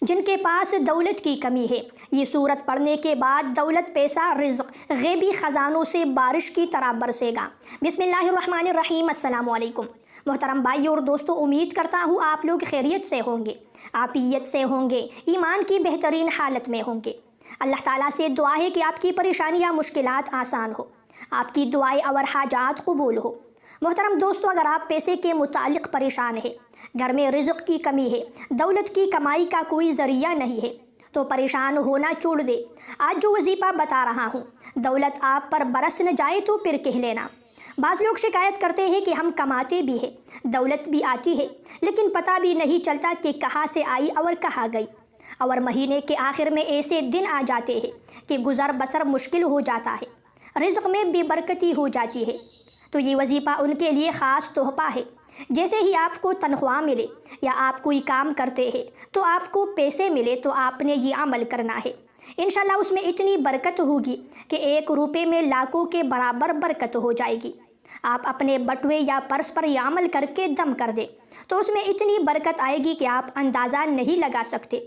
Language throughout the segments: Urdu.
جن کے پاس دولت کی کمی ہے۔ یہ سورت پڑھنے کے بعد دولت، پیسہ، رزق غیبی خزانوں سے بارش کی طرح برسے گا۔ بسم اللہ الرحمن الرحیم۔ السلام علیکم محترم بھائی اور دوستو، امید کرتا ہوں آپ لوگ خیریت سے ہوں گے، عافیت سے ہوں گے، ایمان کی بہترین حالت میں ہوں گے۔ اللہ تعالیٰ سے دعا ہے کہ آپ کی پریشانیاں، مشکلات آسان ہو، آپ کی دعائیں اور حاجات قبول ہو۔ محترم دوستو، اگر آپ پیسے کے متعلق پریشان ہیں، گھر میں رزق کی کمی ہے، دولت کی کمائی کا کوئی ذریعہ نہیں ہے، تو پریشان ہونا چھوڑ دے۔ آج جو وظیفہ بتا رہا ہوں، دولت آپ پر برس نہ جائے تو پھر کہہ لینا۔ بعض لوگ شکایت کرتے ہیں کہ ہم کماتے بھی ہیں، دولت بھی آتی ہے، لیکن پتہ بھی نہیں چلتا کہ کہاں سے آئی اور کہاں گئی، اور مہینے کے آخر میں ایسے دن آ جاتے ہیں کہ گزر بسر مشکل ہو جاتا ہے، رزق میں بے برکتی ہو جاتی ہے۔ تو یہ وظیفہ ان کے لیے خاص تحفہ ہے۔ جیسے ہی آپ کو تنخواہ ملے یا آپ کوئی کام کرتے ہیں تو آپ کو پیسے ملے تو آپ نے یہ عمل کرنا ہے۔ انشاءاللہ اس میں اتنی برکت ہوگی کہ 1 روپے میں لاکھوں کے برابر برکت ہو جائے گی۔ آپ اپنے بٹوے یا پرس پر یہ عمل کر کے دم کر دیں تو اس میں اتنی برکت آئے گی کہ آپ اندازہ نہیں لگا سکتے۔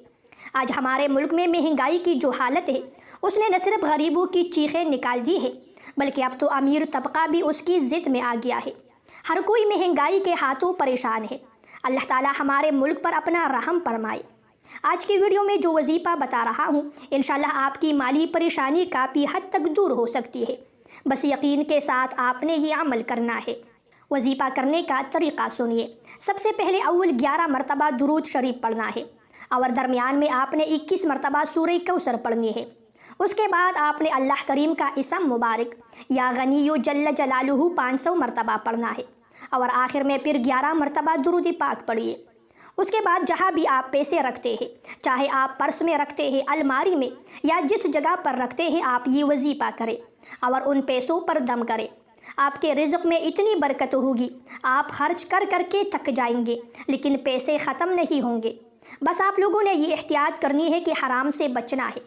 آج ہمارے ملک میں مہنگائی کی جو حالت ہے، اس نے نہ صرف غریبوں کی چیخیں نکال دی ہے، بلکہ اب تو امیر طبقہ بھی اس کی ضد میں آ گیا ہے۔ ہر کوئی مہنگائی کے ہاتھوں پریشان ہے۔ اللہ تعالیٰ ہمارے ملک پر اپنا رحم فرمائے۔ آج کی ویڈیو میں جو وظیفہ بتا رہا ہوں، انشاءاللہ آپ کی مالی پریشانی کافی حد تک دور ہو سکتی ہے۔ بس یقین کے ساتھ آپ نے یہ عمل کرنا ہے۔ وظیفہ کرنے کا طریقہ سنیے۔ سب سے پہلے اول 11 مرتبہ درود شریف پڑھنا ہے، اور درمیان میں آپ نے 21 مرتبہ سورہ کوثر پڑھنی ہے۔ اس کے بعد آپ نے اللہ کریم کا اسم مبارک یا غنی جل جلالہ 500 مرتبہ پڑھنا ہے، اور آخر میں پھر 11 مرتبہ درود پاک پڑھیے۔ اس کے بعد جہاں بھی آپ پیسے رکھتے ہیں، چاہے آپ پرس میں رکھتے ہیں، الماری میں، یا جس جگہ پر رکھتے ہیں، آپ یہ وظیفہ کریں اور ان پیسوں پر دم کریں۔ آپ کے رزق میں اتنی برکت ہوگی، آپ خرچ کر کر کے تھک جائیں گے، لیکن پیسے ختم نہیں ہوں گے۔ بس آپ لوگوں نے یہ احتیاط کرنی ہے کہ حرام سے بچنا ہے۔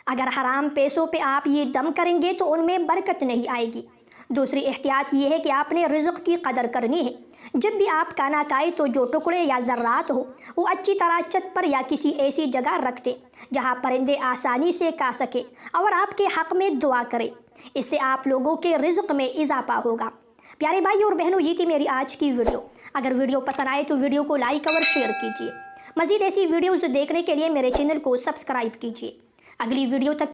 اگر حرام پیسوں پہ آپ یہ دم کریں گے تو ان میں برکت نہیں آئے گی۔ دوسری احتیاط یہ ہے کہ آپ نے رزق کی قدر کرنی ہے۔ جب بھی آپ کھانا کھائے تو جو ٹکڑے یا ذرات ہو، وہ اچھی طرح چھت پر یا کسی ایسی جگہ رکھ دے جہاں پرندے آسانی سے کھا سکے، اور آپ کے حق میں دعا کرے۔ اس سے آپ لوگوں کے رزق میں اضافہ ہوگا۔ پیارے بھائی اور بہنوں، یہ تھی میری آج کی ویڈیو۔ اگر ویڈیو پسند آئے تو ویڈیو کو لائک اور شیئر کیجیے۔ مزید ایسی ویڈیوز دیکھنے کے لیے میرے چینل کو سبسکرائب کیجیے۔ اگلی ویڈیو تک